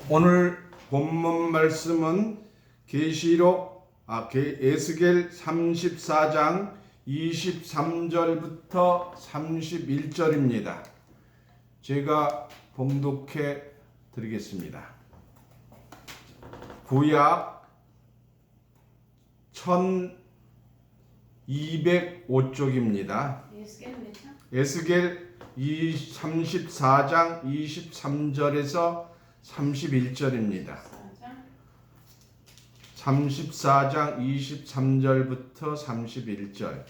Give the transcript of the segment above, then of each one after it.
오늘 본문 말씀은 에스겔 34장 23절부터 31절입니다. 제가 봉독해 드리겠습니다. 구약 1205쪽입니다. 에스겔 34장 23절에서 31절입니다. 34장 23절부터 31절.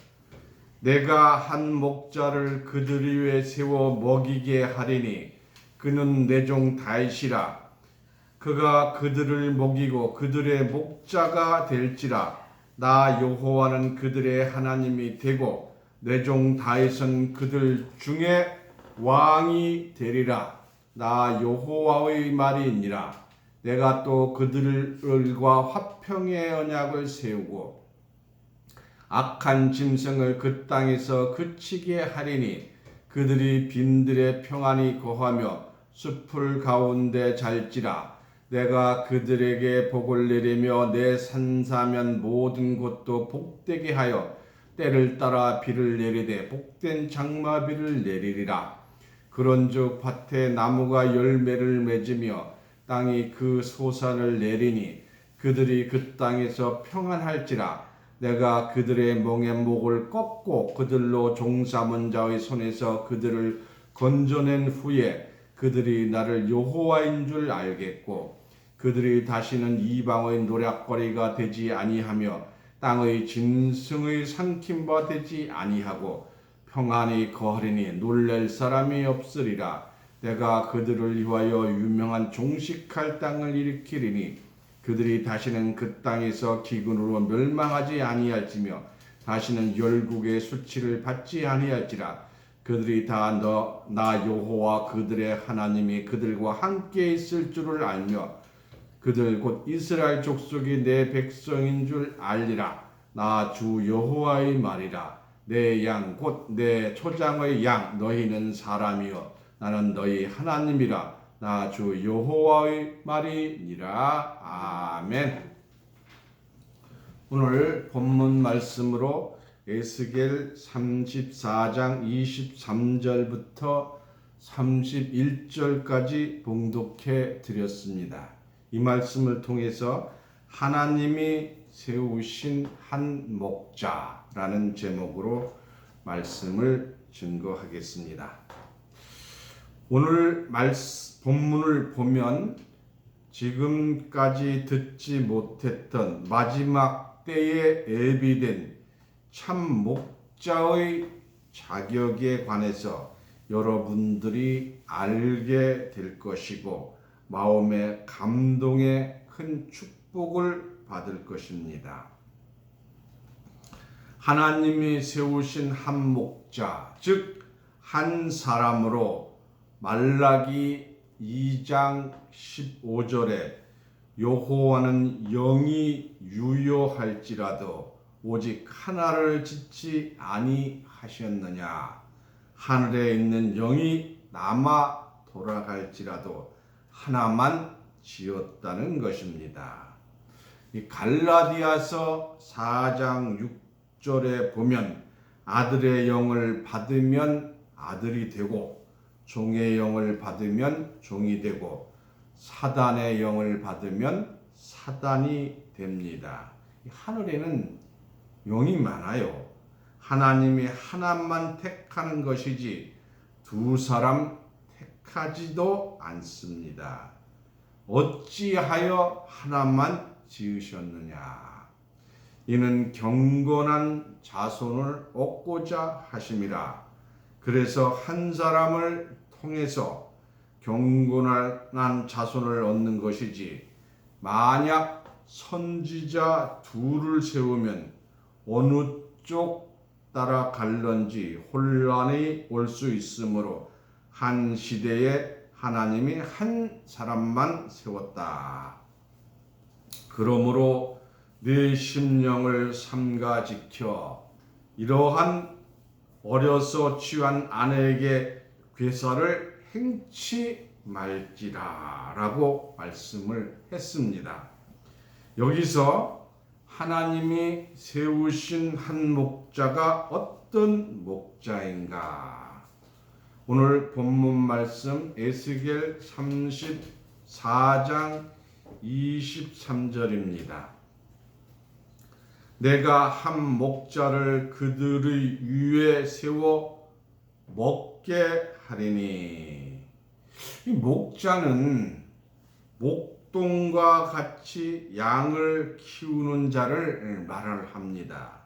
내가 한 목자를 그들 위에 세워 먹이게 하리니 그는 내 종 다윗이라. 그가 그들을 먹이고 그들의 목자가 될지라. 나 여호와는 그들의 하나님이 되고 내 종 다윗은 그들 중에 왕이 되리라. 나 여호와의 말이니라. 내가 또 그들과 화평의 언약을 세우고 악한 짐승을 그 땅에서 그치게 하리니 그들이 빈들에 평안히 거하며 숲을 가운데 잘지라. 내가 그들에게 복을 내리며 내 산사면 모든 곳도 복되게 하여 때를 따라 비를 내리되 복된 장마비를 내리리라. 그런즉 밭에 나무가 열매를 맺으며 땅이 그 소산을 내리니 그들이 그 땅에서 평안할지라. 내가 그들의 멍에 목을 꺾고 그들로 종삼은 자의 손에서 그들을 건져낸 후에 그들이 나를 여호와인 줄 알겠고 그들이 다시는 이방의 노략거리가 되지 아니하며 땅의 짐승의 삼킴바 되지 아니하고 평안히 거하리니 놀랄 사람이 없으리라. 내가 그들을 위하여 유명한 종식할 땅을 일으키리니 그들이 다시는 그 땅에서 기근으로 멸망하지 아니할지며 다시는 열국의 수치를 받지 아니할지라. 그들이 다 나 여호와 그들의 하나님이 그들과 함께 있을 줄을 알며 그들 곧 이스라엘 족속이 내 백성인 줄 알리라. 나 주 여호와의 말이라. 내 양 곧 내 초장의 양 너희는 사람이요 나는 너희 하나님이라. 나 주 여호와의 말이니라. 아멘. 오늘 본문 말씀으로 에스겔 34장 23절부터 31절까지 봉독해 드렸습니다. 이 말씀을 통해서 하나님이 세우신 한 목자라는 제목으로 말씀을 증거하겠습니다. 오늘 본문을 보면 지금까지 듣지 못했던 마지막 때에 예비된 참 목자의 자격에 관해서 여러분들이 알게 될 것이고 마음의 감동의 큰 축복을 받을 것입니다. 하나님이 세우신 한 목자, 즉 한 사람으로 말라기 2장 15절에 여호와는 영이 유효할지라도 오직 하나를 짓지 아니하셨느냐. 하늘에 있는 영이 남아 돌아갈지라도 하나만 지었다는 것입니다. 이 갈라디아서 4장 6절에 보면 아들의 영을 받으면 아들이 되고 종의 영을 받으면 종이 되고 사단의 영을 받으면 사단이 됩니다. 하늘에는 영이 많아요. 하나님이 하나만 택하는 것이지 두 사람 택하지도 않습니다. 어찌하여 하나만 지으셨느냐. 이는 경건한 자손을 얻고자 하심이라. 그래서 한 사람을 통해서 경건한 자손을 얻는 것이지 만약 선지자 둘을 세우면 어느 쪽 따라 갈런지 혼란이 올 수 있으므로 한 시대에 하나님이 한 사람만 세웠다. 그러므로 네 심령을 삼가 지켜 이러한 어려서 취한 아내에게 괴사를 행치 말지라 라고 말씀을 했습니다. 여기서 하나님이 세우신 한 목자가 어떤 목자인가? 오늘 본문 말씀 에스겔 34장 23절입니다. 내가 한 목자를 그들의 위에 세워 먹게 하리니. 이 목자는 목동과 같이 양을 키우는 자를 말을 합니다.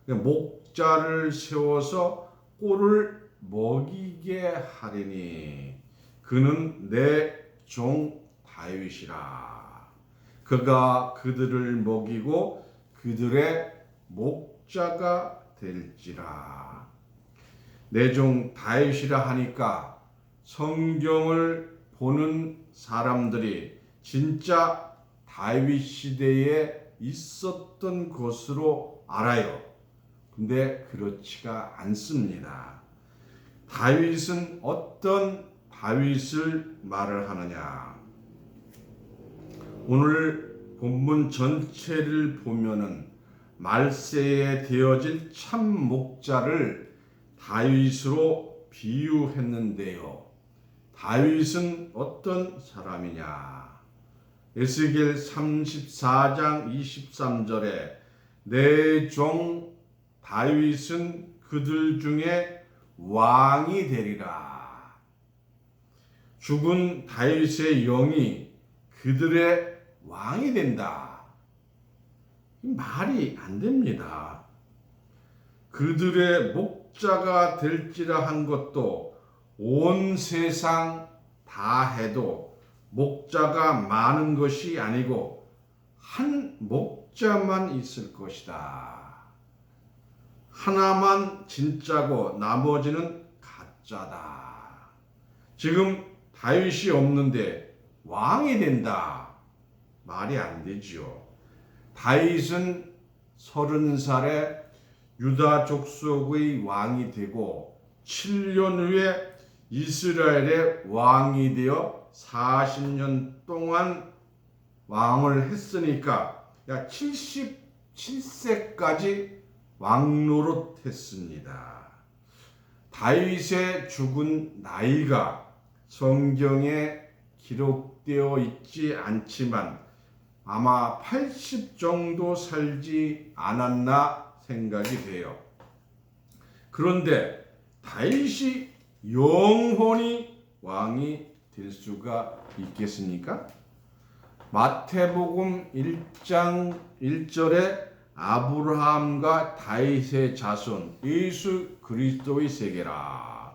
목자를 세워서 꼴을 먹이게 하리니 그는 내 종 다윗이라. 그가 그들을 먹이고 그들의 목자가 될지라. 내 종 다윗이라 하니까 성경을 보는 사람들이 진짜 다윗 시대에 있었던 것으로 알아요. 근데 그렇지가 않습니다. 다윗은 어떤 다윗을 말을 하느냐? 오늘 본문 전체를 보면은 말세에 되어질 참 목자를 다윗으로 비유했는데요. 다윗은 어떤 사람이냐? 에스겔 34장 23절에 내 종 다윗은 그들 중에 왕이 되리라. 죽은 다윗의 영이 그들의 왕이 된다. 말이 안 됩니다. 그들의 목자가 될지라 한 것도 온 세상 다 해도 목자가 많은 것이 아니고 한 목자만 있을 것이다. 하나만 진짜고 나머지는 가짜다. 지금 다윗이 없는데 왕이 된다. 말이 안 되죠. 다윗은 30살에 유다 족속의 왕이 되고 7년 후에 이스라엘의 왕이 되어 40년 동안 왕을 했으니까 약 77세까지 왕노릇했습니다. 다윗의 죽은 나이가 성경에 기록되어 있지 않지만 아마 80 정도 살지 않았나 생각이 돼요. 그런데 다윗이 영원히 왕이 될 수가 있겠습니까? 마태복음 1장 1절에 아브라함과 다윗의 자손 예수 그리스도의 세계라.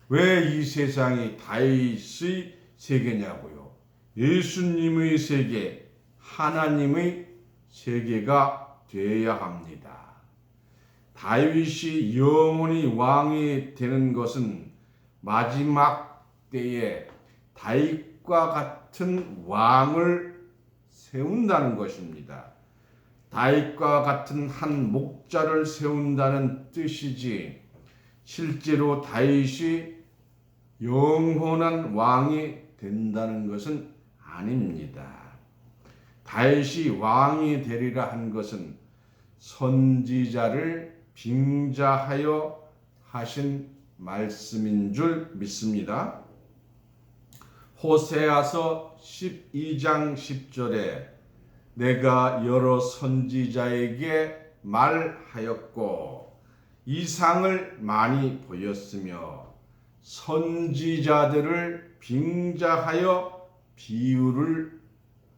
왜 이 세상이 다윗의 세계냐고요? 예수님의 세계, 하나님의 세계가 되어야 합니다. 다윗이 영원히 왕이 되는 것은 마지막 때에 다윗과 같은 왕을 세운다는 것입니다. 다윗과 같은 한 목자를 세운다는 뜻이지 실제로 다윗이 영원한 왕이 된다는 것은 아닙니다. 다윗이 왕이 되리라 한 것은 선지자를 빙자하여 하신 말씀인 줄 믿습니다. 호세아서 12장 10절에 내가 여러 선지자에게 말하였고 이상을 많이 보였으며 선지자들을 빙자하여 비유를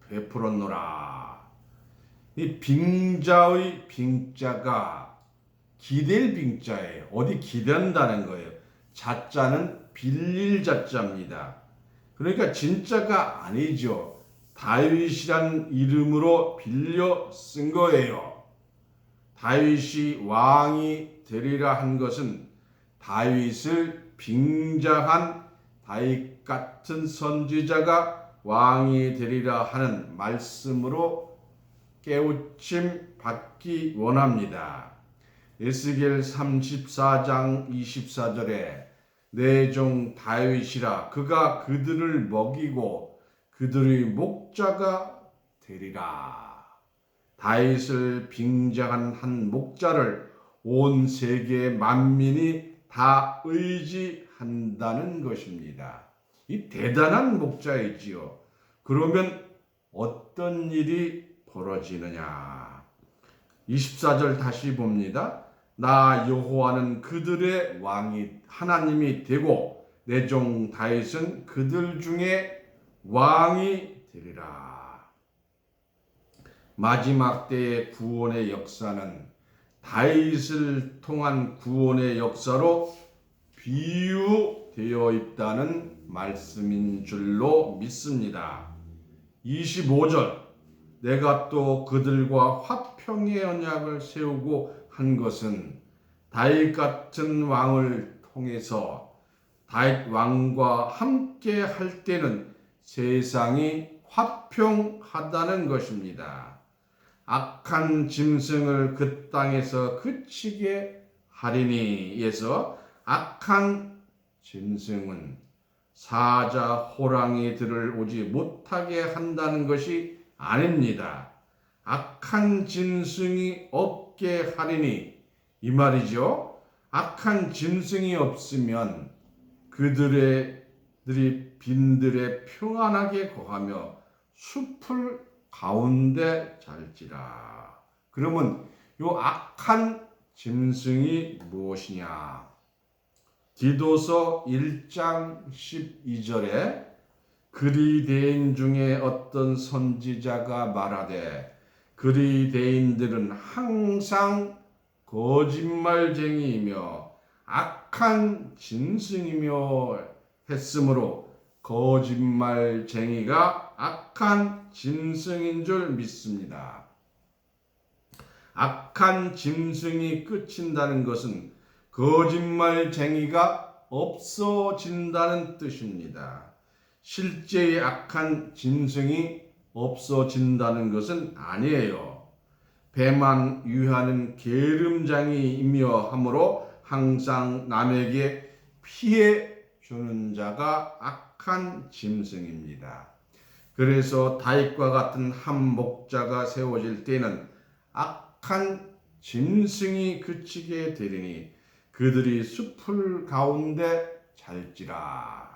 베풀었노라. 이 빙자의 빙자가 기댈 빙자예요. 어디 기댄다는 거예요. 자자는 빌릴 자자입니다. 그러니까 진짜가 아니죠. 다윗이란 이름으로 빌려 쓴 거예요. 다윗이 왕이 되리라 한 것은 다윗을 빙자한 다윗 같은 선지자가 왕이 되리라 하는 말씀으로 깨우침 받기 원합니다. 에스겔 34장 24절에 내 종 다윗이라. 그가 그들을 먹이고 그들의 목자가 되리라. 다윗을 빙자한 한 목자를 온 세계 만민이 다 의지한다는 것입니다. 이 대단한 목자이지요. 그러면 어떤 일이 벌어지느냐? 24절 다시 봅니다. 나 여호와는 그들의 왕이 하나님이 되고 내 종 다윗은 그들 중에 왕이 되리라. 마지막 때의 구원의 역사는 다윗을 통한 구원의 역사로 비유되어 있다는 말씀인 줄로 믿습니다. 25절 내가 또 그들과 화평의 언약을 세우고 한 것은 다윗 같은 왕을 통해서 다윗 왕과 함께 할 때는 세상이 화평하다는 것입니다. 악한 짐승을 그 땅에서 그치게 하리니에서 악한 짐승은 사자 호랑이들을 오지 못하게 한다는 것이 아닙니다. 악한 짐승이 없게 하리니 이 말이죠. 악한 짐승이 없으면 그들이 빈들에 평안하게 거하며 숲을 가운데 잘지라. 그러면 요 악한 짐승이 무엇이냐? 디도서 1장 12절에 그리대인 중에 어떤 선지자가 말하되 그리대인들은 항상 거짓말쟁이이며 악한 짐승이며 했으므로 거짓말쟁이가 악한 짐승인 줄 믿습니다. 악한 짐승이 끝인다는 것은 거짓말쟁이가 없어진다는 뜻입니다. 실제의 악한 짐승이 없어진다는 것은 아니에요. 배만 유하는 게으름쟁이이며 하므로 항상 남에게 피해 주는 자가 악한 짐승입니다. 그래서 다윗과 같은 한 목자가 세워질 때는 악한 짐승이 그치게 되리니 그들이 숲을 가운데 잘지라.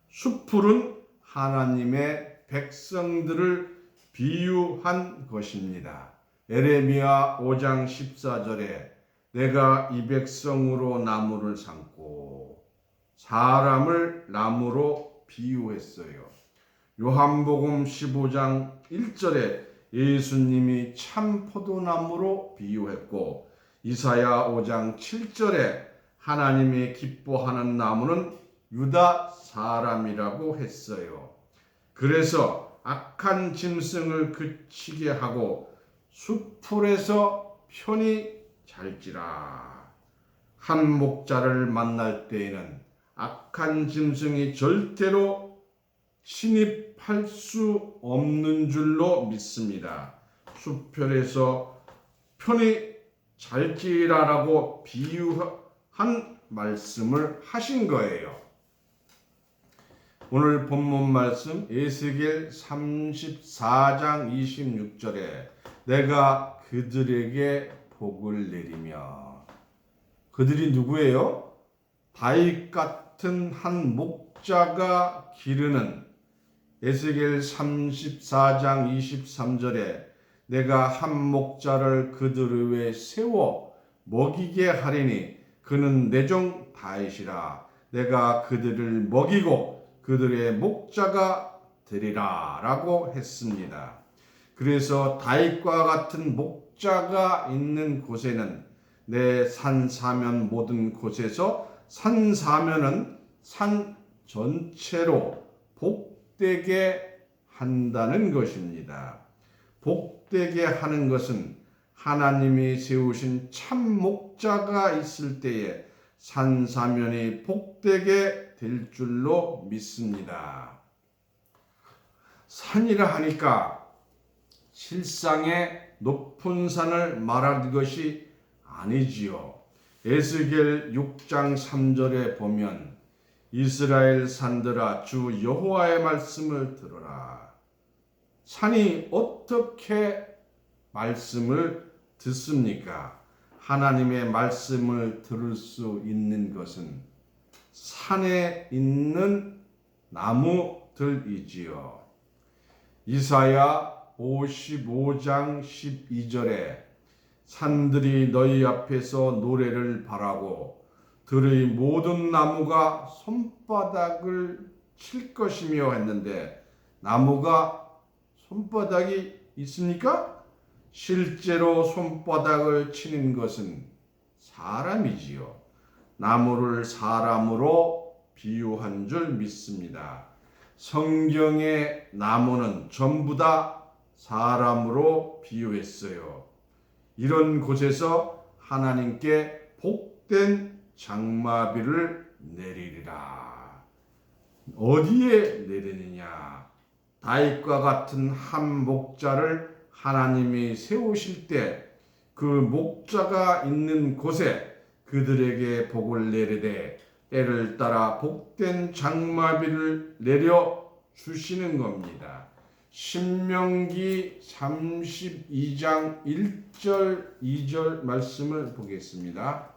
숲풀은 하나님의 백성들을 비유한 것입니다. 에레미야 5장 14절에 내가 이 백성으로 나무를 삼고 사람을 나무로 비유했어요. 요한복음 15장 1절에 예수님이 참 포도나무로 비유했고 이사야 5장 7절에 하나님이 기뻐하는 나무는 유다 사람이라고 했어요. 그래서 악한 짐승을 그치게 하고 숲풀에서 편히 잘지라. 한 목자를 만날 때에는 악한 짐승이 절대로 침입할 수 없는 줄로 믿습니다. 숲편에서 편히 잘지라라고 비유한 말씀을 하신 거예요. 오늘 본문 말씀 에스겔 34장 26절에 내가 그들에게 복을 내리며 그들이 누구예요? 다윗 같은 한 목자가 기르는 에스겔 34장 23절에 내가 한 목자를 그들 위에 세워 먹이게 하리니 그는 내 종 다윗이라. 내가 그들을 먹이고 그들의 목자가 되리라 라고 했습니다. 그래서 다윗과 같은 목자가 있는 곳에는 내 산사면 모든 곳에서 산사면은 산 전체로 복되게 한다는 것입니다. 복되게 하는 것은 하나님이 세우신 참 목자가 있을 때에 산사면이 복되게 될 줄로 믿습니다. 산이라 하니까 실상의 높은 산을 말하는 것이 아니지요. 에스겔 6장 3절에 보면 이스라엘 산들아 주 여호와의 말씀을 들어라. 산이 어떻게 말씀을 듣습니까? 하나님의 말씀을 들을 수 있는 것은 산에 있는 나무들이지요. 이사야 55장 12절에 산들이 너희 앞에서 노래를 바라고 들의 모든 나무가 손바닥을 칠 것이며 했는데 나무가 손바닥이 있습니까? 실제로 손바닥을 치는 것은 사람이지요. 나무를 사람으로 비유한 줄 믿습니다. 성경의 나무는 전부 다 사람으로 비유했어요. 이런 곳에서 하나님께 복된 장마비를 내리리라. 어디에 내리느냐? 다윗과 같은 한 목자를 하나님이 세우실 때 그 목자가 있는 곳에 그들에게 복을 내리되 때를 따라 복된 장마비를 내려 주시는 겁니다. 신명기 32장 1절 2절 말씀을 보겠습니다.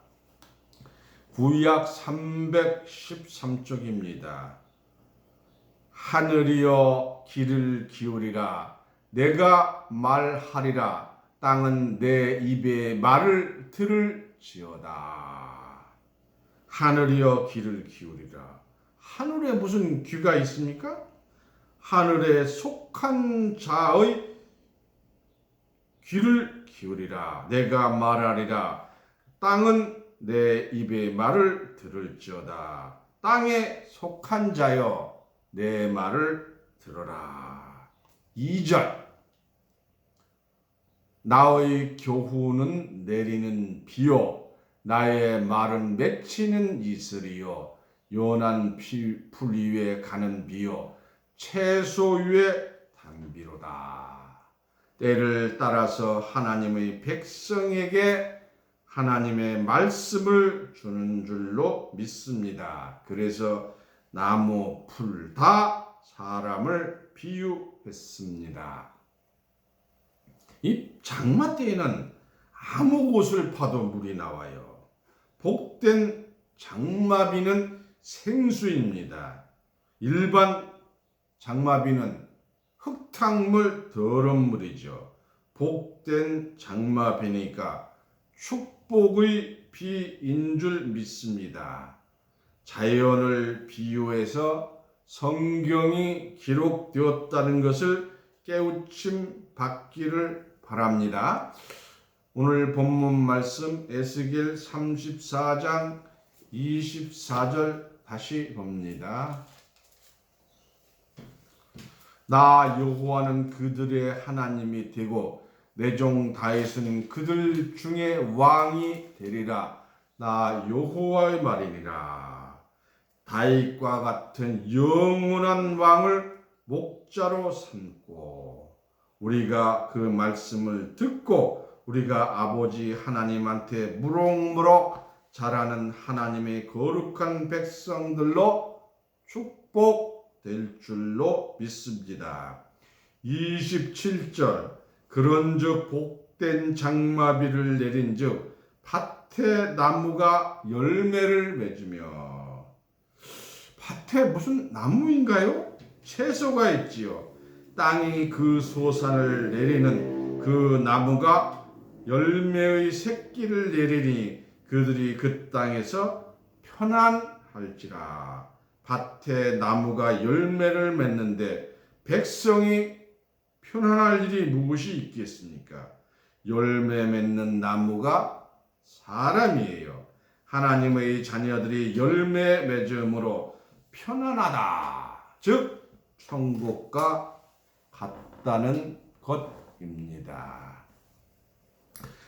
구약 313쪽입니다. 하늘이여 귀를 기울이라. 내가 말하리라. 땅은 내 입의 말을 들을지어다. 하늘이여 귀를 기울이라. 하늘에 무슨 귀가 있습니까? 하늘에 속한 자의 귀를 기울이라. 내가 말하리라. 땅은 내 입의 말을 들을지어다. 땅에 속한 자여 내 말을 들어라. 2절 나의 교훈은 내리는 비요 나의 말은 맺히는 이슬이요 연한 풀 위에 가는 비요 채소 위에 단비로다. 때를 따라서 하나님의 백성에게 하나님의 말씀을 주는 줄로 믿습니다. 그래서 나무, 풀 다 사람을 비유했습니다. 이 장마 때에는 아무 곳을 파도 물이 나와요. 복된 장마비는 생수입니다. 일반 장마비는 흙탕물, 더러운 물이죠. 복된 장마비니까 축복의 비인 줄 믿습니다. 자연을 비유해서 성경이 기록되었다는 것을 깨우침 받기를 바랍니다. 오늘 본문 말씀 에스겔 34장 24절 다시 봅니다. 나 여호와는 그들의 하나님이 되고 내 종 다윗은 그들 중에 왕이 되리라. 나 여호와의 말이니라. 다윗과 같은 영원한 왕을 목자로 삼고 우리가 그 말씀을 듣고 우리가 아버지 하나님한테 무럭무럭 자라는 하나님의 거룩한 백성들로 축복될 줄로 믿습니다. 27절 그런즉 복된 장마비를 내린즉 밭에 나무가 열매를 맺으며 밭에 무슨 나무인가요? 채소가 있지요. 땅이 그 소산을 내리는 그 나무가 열매의 새끼를 내리니 그들이 그 땅에서 편안할지라. 밭에 나무가 열매를 맺는데 백성이 편안할 일이 무엇이 있겠습니까? 열매 맺는 나무가 사람이에요. 하나님의 자녀들이 열매 맺음으로 편안하다. 즉 천국과 같다는 것입니다.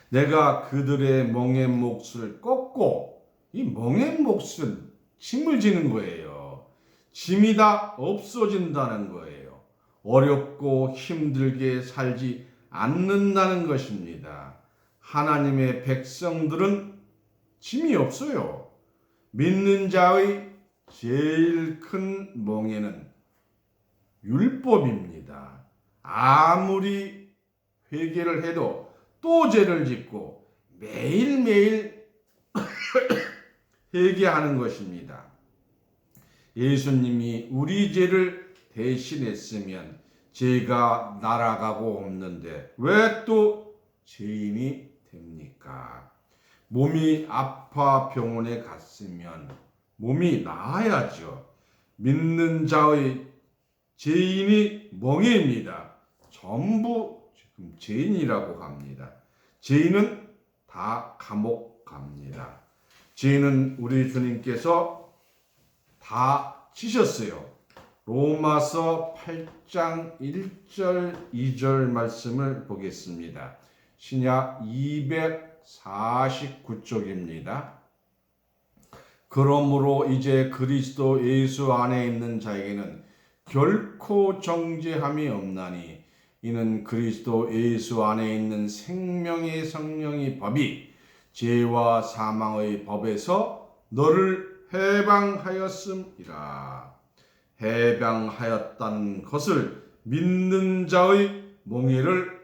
내가 그들의 멍에 몫을 꺾고 이 멍에 몫은 짐을 지는 거예요. 짐이 다 없어진다는 거예요. 어렵고 힘들게 살지 않는다는 것입니다. 하나님의 백성들은 짐이 없어요. 믿는 자의 제일 큰 멍에는 율법입니다. 아무리 회개를 해도 또 죄를 짓고 매일매일 회개하는 것입니다. 예수님이 우리 죄를 대신했으면 죄가 날아가고 없는데 왜 또 죄인이 됩니까? 몸이 아파 병원에 갔으면 몸이 나아야죠. 믿는 자의 죄인이 멍에입니다. 전부 지금 죄인이라고 합니다. 죄인은 다 감옥 갑니다. 죄인은 우리 주님께서 다 지셨어요. 로마서 8장 1절 2절 말씀을 보겠습니다. 신약 249쪽입니다. 그러므로 이제 그리스도 예수 안에 있는 자에게는 결코 정죄함이 없나니 이는 그리스도 예수 안에 있는 생명의 성령의 법이 죄와 사망의 법에서 너를 해방하였음이라. 해방하였다는 것을 믿는 자의 몽에를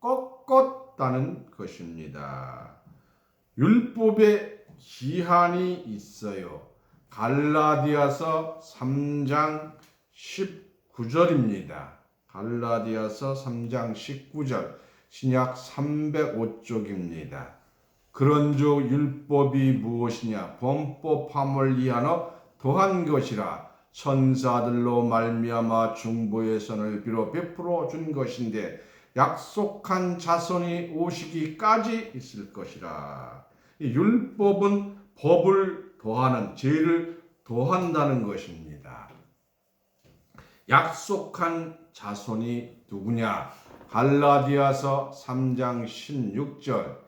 꺾었다는 것입니다. 율법에 기한이 있어요. 갈라디아서 3장 19절입니다. 갈라디아서 3장 19절 신약 305쪽입니다. 그런즉 율법이 무엇이냐? 범법함을 이하여 더한 것이라. 천사들로 말미암아 중보의 선을 비로 베풀어 준 것인데 약속한 자손이 오시기까지 있을 것이라. 이 율법은 법을 더하는, 죄를 더한다는 것입니다. 약속한 자손이 누구냐? 갈라디아서 3장 16절.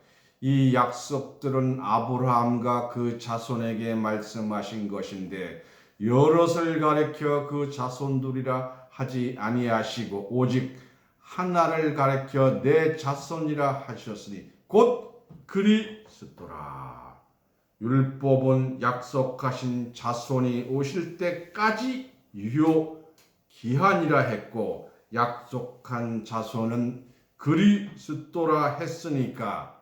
이 약속들은 아브라함과 그 자손에게 말씀하신 것인데 여럿을 가리켜 그 자손들이라 하지 아니하시고 오직 하나를 가리켜 내 자손이라 하셨으니 곧 그리스도라. 율법은 약속하신 자손이 오실 때까지 유효 기한이라 했고 약속한 자손은 그리스도라 했으니까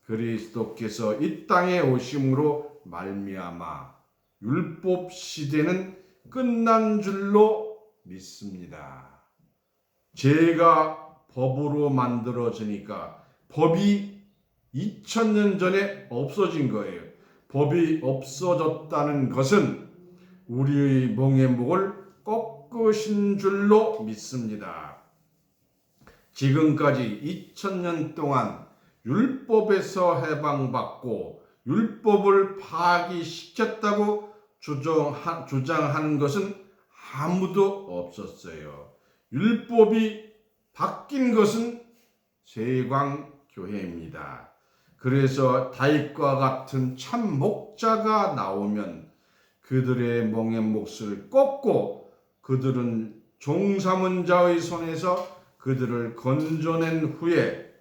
그리스도께서 이 땅에 오심으로 말미암아 율법 시대는 끝난 줄로 믿습니다. 죄가 법으로 만들어지니까 법이 2000년 전에 없어진 거예요. 법이 없어졌다는 것은 우리의 멍에목을 꺾으신 줄로 믿습니다. 지금까지 2000년 동안 율법에서 해방받고 율법을 파기시켰다고 주장하는 것은 아무도 없었어요. 율법이 바뀐 것은 세광교회입니다. 그래서 다윗과 같은 참 목자가 나오면 그들의 멍에 몫을 꺾고 그들은 종삼은 자의 손에서 그들을 건져낸 후에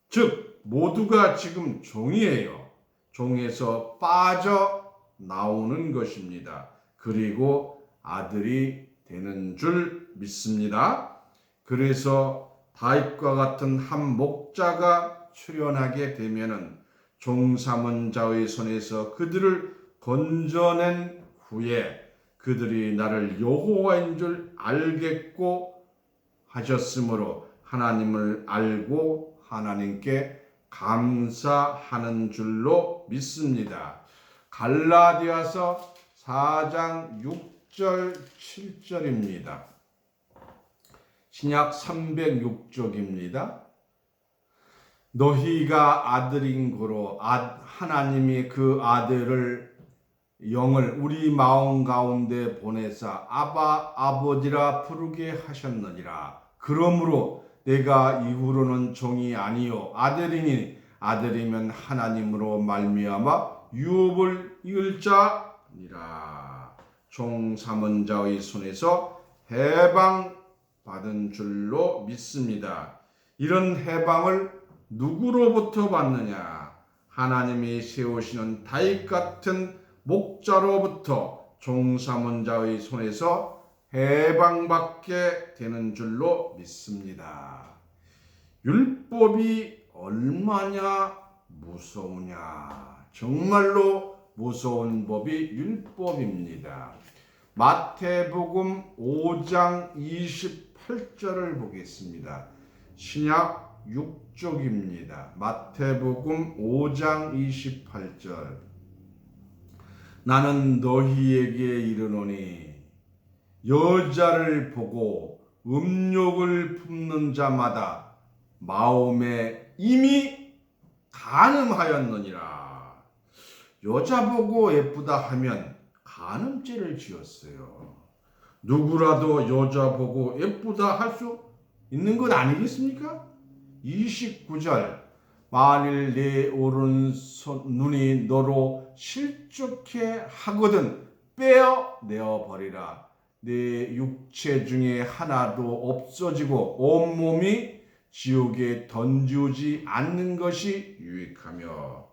즉 모두가 지금 종이에요. 종에서 빠져나오는 것입니다. 그리고 아들이 되는 줄 믿습니다. 그래서 다윗과 같은 한 목자가 출현하게 되면은 종삼은 자의 손에서 그들을 건져낸 후에 그들이 나를 여호와인 줄 알겠고 하셨으므로 하나님을 알고 하나님께 감사하는 줄로 믿습니다. 갈라디아서 4장 6절 7절입니다. 신약 306쪽입니다. 너희가 아들인 고로 하나님이 그 아들을 영을 우리 마음 가운데 보내사 아바 아버지라 부르게 하셨느니라. 그러므로 내가 이후로는 종이 아니요 아들이니 아들이면 하나님으로 말미암아 유업을 이을 자니라. 종 삼은 자의 손에서 해방 받은 줄로 믿습니다. 이런 해방을 누구로부터 받느냐? 하나님이 세우시는 다윗 같은 목자로부터 종삼은 자의 손에서 해방받게 되는 줄로 믿습니다. 율법이 얼마나 무서우냐. 정말로 무서운 법이 율법입니다. 마태복음 5장 28절을 보겠습니다. 신약 6쪽입니다. 마태복음 5장 28절. 나는 너희에게 이르노니 여자를 보고 음욕을 품는 자마다 마음에 이미 간음하였느니라. 여자 보고 예쁘다 하면 간음죄를 지었어요. 누구라도 여자 보고 예쁘다 할 수 있는 것 아니겠습니까? 29절. 만일 내 오른손 눈이 너로 실족해 하거든 빼어내어 버리라. 내 육체 중에 하나도 없어지고 온몸이 지옥에 던지지 않는 것이 유익하며,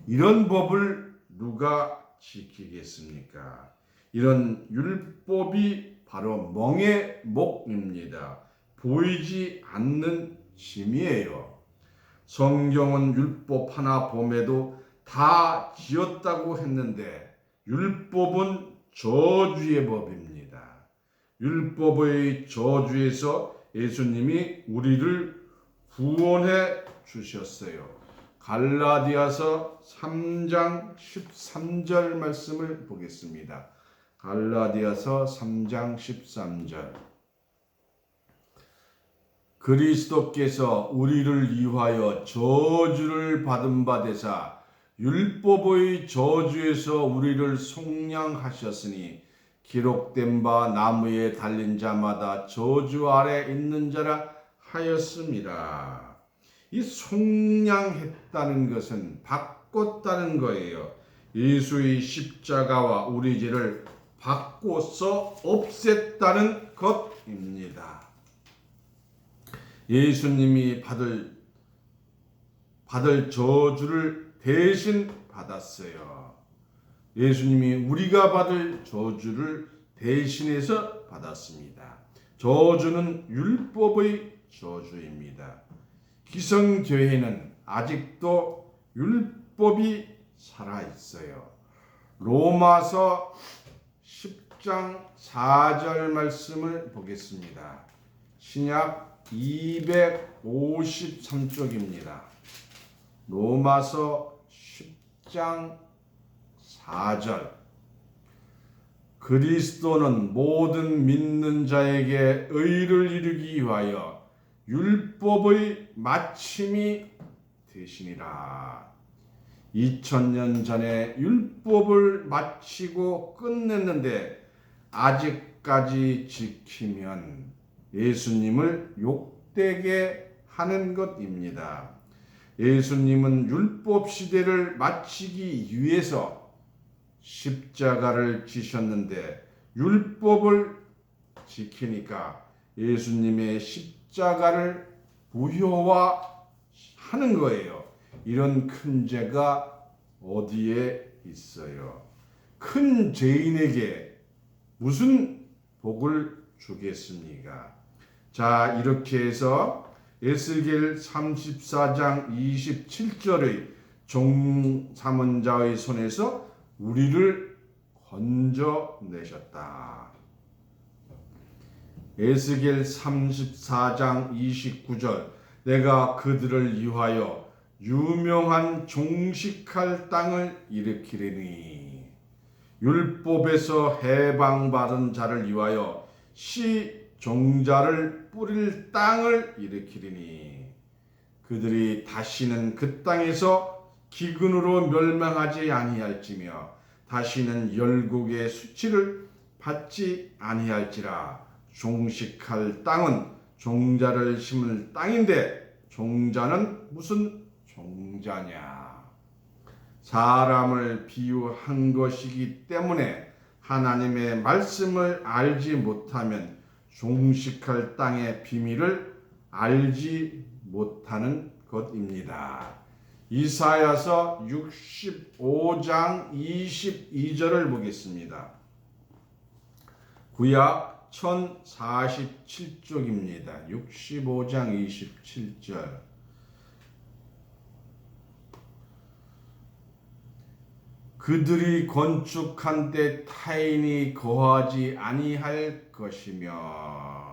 이런 법을 누가 지키겠습니까? 이런 율법이 바로 멍에 목입니다. 보이지 않는 짐이에요. 성경은 율법 하나 봄에도 다 지었다고 했는데 율법은 저주의 법입니다. 율법의 저주에서 예수님이 우리를 구원해 주셨어요. 갈라디아서 3장 13절 말씀을 보겠습니다. 갈라디아서 3장 13절. 그리스도께서 우리를 위하여 저주를 받은 바 되사 율법의 저주에서 우리를 속량하셨으니 기록된 바 나무에 달린 자마다 저주 아래 있는 자라 하였습니다. 이 속량했다는 것은 바꿨다는 거예요. 예수의 십자가와 우리 죄를 바꿔서 없앴다는 것입니다. 예수님이 받을 저주를 대신 받았어요. 예수님이 우리가 받을 저주를 대신해서 받았습니다. 저주는 율법의 저주입니다. 기성교회는 아직도 율법이 살아있어요. 로마서 10장 4절 말씀을 보겠습니다. 신약 253쪽입니다. 로마서 10장 4절. 그리스도는 모든 믿는 자에게 의를 이루기 위하여 율법의 마침이 되시니라. 2000년 전에 율법을 마치고 끝냈는데 아직까지 지키면 예수님을 욕되게 하는 것입니다. 예수님은 율법 시대를 마치기 위해서 십자가를 지셨는데 율법을 지키니까 예수님의 십자가를 부효화하는 거예요. 이런 큰 죄가 어디에 있어요? 큰 죄인에게 무슨 복을 주겠습니까? 자, 이렇게 해서 에스겔 34장 27절의 종삼은 자의 손에서 우리를 건져내셨다. 에스겔 34장 29절. 내가 그들을 위하여 유명한 종식할 땅을 일으키리니 율법에서 해방받은 자를 위하여 시종자를 뿌릴 땅을 일으키리니 그들이 다시는 그 땅에서 기근으로 멸망하지 아니할지며 다시는 열국의 수치를 받지 아니할지라. 종식할 땅은 종자를 심을 땅인데 종자는 무슨 종자냐? 사람을 비유한 것이기 때문에 하나님의 말씀을 알지 못하면 종식할 땅의 비밀을 알지 못하는 것입니다. 이사야서 65장 22절을 보겠습니다. 구약 1047쪽입니다. 65장 27절. 그들이 건축한 데 타인이 거하지 아니할 것이며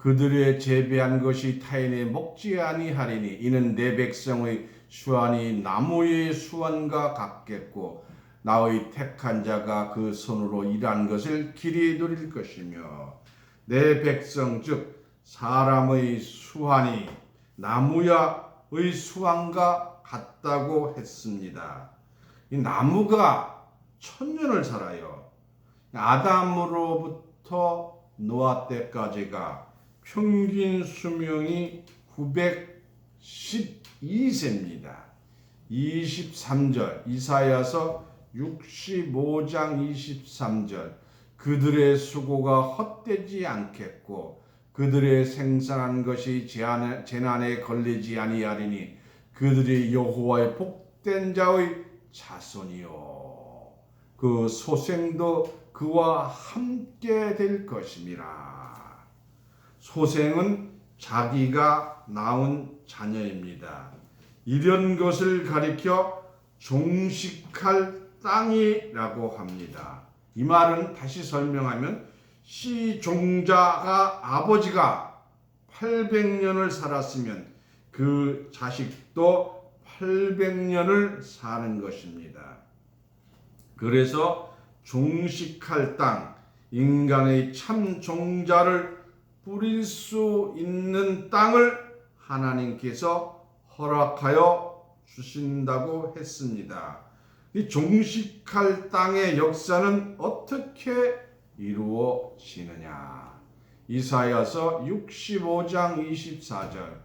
그들의 재배한 것이 타인이 먹지 아니하리니 이는 내 백성의 수완이 나무의 수완과 같겠고 나의 택한 자가 그 손으로 일한 것을 길이 누릴 것이며 내 백성 즉 사람의 수완이 나무의 수완과 같다고 했습니다. 이 나무가 1000년을 살아요. 아담으로부터 노아 때까지가 평균 수명이 912세입니다. 23절 이사야서 65장 23절 그들의 수고가 헛되지 않겠고 그들의 생산한 것이 재난에 걸리지 아니하리니 그들이 여호와의 복된 자의 자손이요 그 소생도 그와 함께 될 것임이라. 소생은 자기가 낳은 자녀입니다. 이런 것을 가리켜 종식할 땅이라고 합니다. 이 말은 다시 설명하면 시종자가 아버지가 800년을 살았으면 그 자식도 800년을 사는 것입니다. 그래서 종식할 땅, 인간의 참 종자를 뿌릴 수 있는 땅을 하나님께서 허락하여 주신다고 했습니다. 이 종식할 땅의 역사는 어떻게 이루어지느냐? 이사야서 65장 24절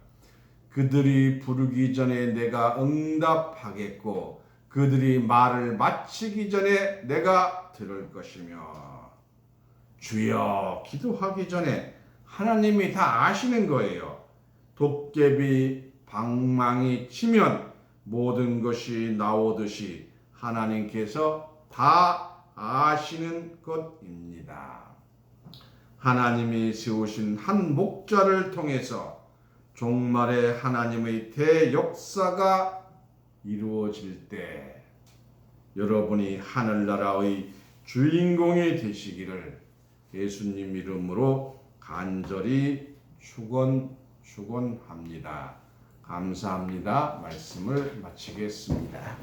그들이 부르기 전에 내가 응답하겠고 그들이 말을 마치기 전에 내가 들을 것이며 주여 기도하기 전에 하나님이 다 아시는 거예요. 도깨비 방망이 치면 모든 것이 나오듯이 하나님께서 다 아시는 것입니다. 하나님이 세우신 한 목자를 통해서 종말의 하나님의 대역사가 이루어질 때 여러분이 하늘나라의 주인공이 되시기를 예수님 이름으로 간절히 축원합니다. 감사합니다. 말씀을 마치겠습니다.